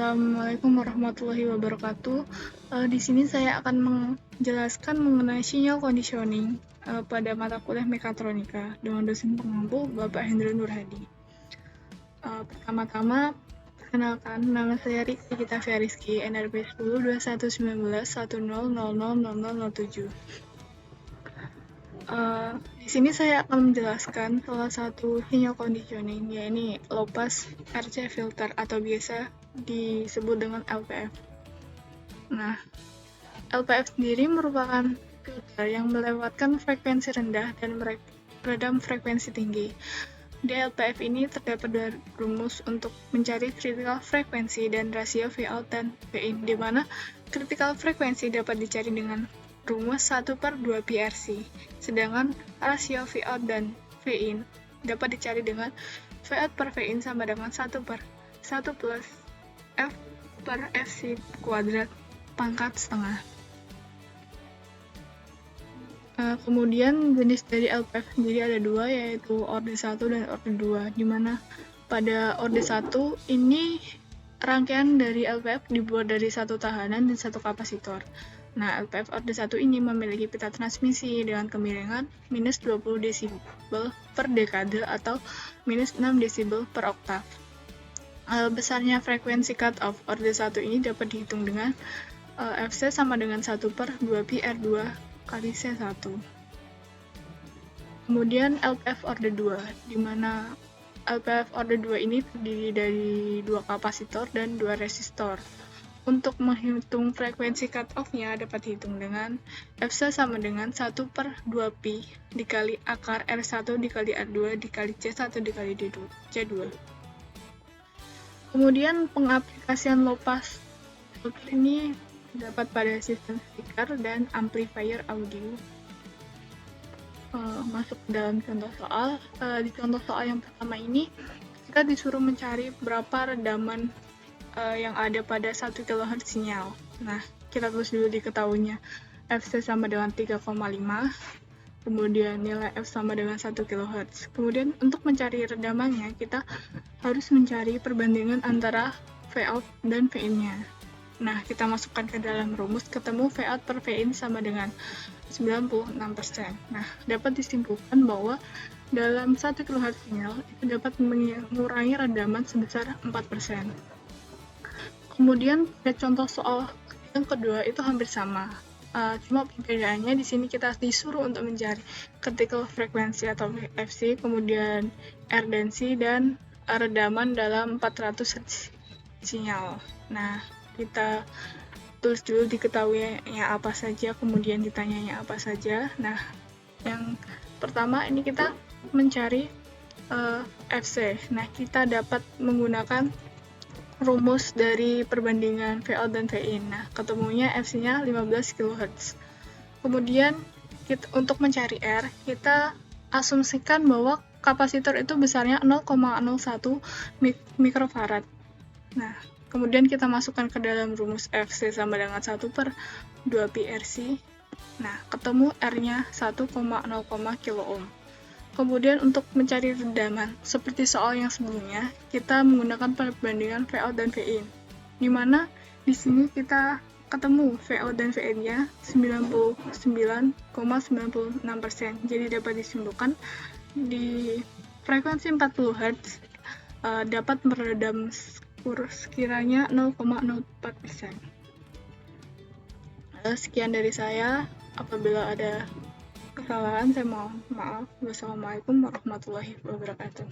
Assalamualaikum warahmatullahi wabarakatuh. Di sini saya akan menjelaskan mengenai sinyal conditioning pada mata kuliah mekatronika dengan dosen pengampu Bapak Hendra Nurhadi. Pertama-tama, perkenalkan, nama saya Rizky Kitavia Rizky, NRP 10 2119 10000007. Di sini saya akan menjelaskan salah satu sinyal conditioning, yaitu low pass RC filter atau biasa disebut dengan LPF. Nah, LPF sendiri merupakan filter yang melewatkan frekuensi rendah dan meredam frekuensi tinggi. Di LPF ini terdapat dua rumus untuk mencari critical frekuensi dan rasio Vout dan Vin, di mana critical frekuensi dapat dicari dengan rumus 1/2 PRC, sedangkan rasio Vout dan Vin dapat dicari dengan Vout per Vin sama dengan 1/1 plus F per Fc kuadrat pangkat setengah. Kemudian jenis dari LPF sendiri ada dua, yaitu orde 1 dan orde 2, di mana pada orde 1 ini rangkaian dari LPF dibuat dari satu tahanan dan satu kapasitor. Nah, LPF orde 1 ini memiliki pita transmisi dengan kemiringan minus 20 desibel per dekade atau minus 6 desibel per oktav. Besarnya frekuensi cutoff orde 1 ini dapat dihitung dengan Fc sama dengan 1/2 pi R2 kali C1. Kemudian LPF orde 2, di mana LPF orde 2 ini terdiri dari 2 kapasitor dan 2 resistor. Untuk menghitung frekuensi cutoff-nya dapat dihitung dengan Fc sama dengan 1/2 pi dikali akar R1 dikali R2 dikali C1 dikali C2. Kemudian pengaplikasian low pass filter ini terdapat pada sistem speaker dan amplifier audio. Masuk ke dalam contoh soal. Di contoh soal yang pertama ini, kita disuruh mencari berapa redaman yang ada pada 1 kHz sinyal. Nah, kita tulis dulu diketahuinya. Fc sama dengan 3,5, kemudian nilai F sama dengan 1 kHz. Kemudian untuk mencari redamannya, kita harus mencari perbandingan antara Vout dan Vin-nya. Nah, kita masukkan ke dalam rumus, ketemu Vout per Vin sama dengan 96%. Nah, dapat disimpulkan bahwa dalam 1 kHz sinyal itu dapat mengurangi redaman sebesar 4%. Kemudian pada contoh soal yang kedua itu hampir sama. Cuma perbedaannya di sini kita disuruh untuk mencari critical frequency atau FC, kemudian R density dan redaman dalam 400 Hz sinyal. Nah, kita tulis dulu diketahuinya apa saja, kemudian ditanyanya apa saja. Nah, yang pertama ini kita mencari FC. Nah, kita dapat menggunakan rumus dari perbandingan Vout dan Vin. Nah, ketemunya Fc-nya 15 kHz. Kemudian untuk mencari R, kita asumsikan bahwa kapasitor itu besarnya 0,01 mikrofarad. Nah, kemudian kita masukkan ke dalam rumus Fc sama dengan 1/2 pi Rc. Nah, ketemu R-nya 1,0 kilo ohm. Kemudian untuk mencari redaman, seperti soal yang sebelumnya, kita menggunakan perbandingan Vout dan Vin. Di mana di sini kita ketemu Vout dan Vin-nya 99,96%. Jadi dapat disimpulkan di frekuensi 40 Hz dapat meredam sekiranya 0,04%. Sekian dari saya. Apabila ada kesalahan, saya mohon maaf. Wassalamualaikum warahmatullahi wabarakatuh.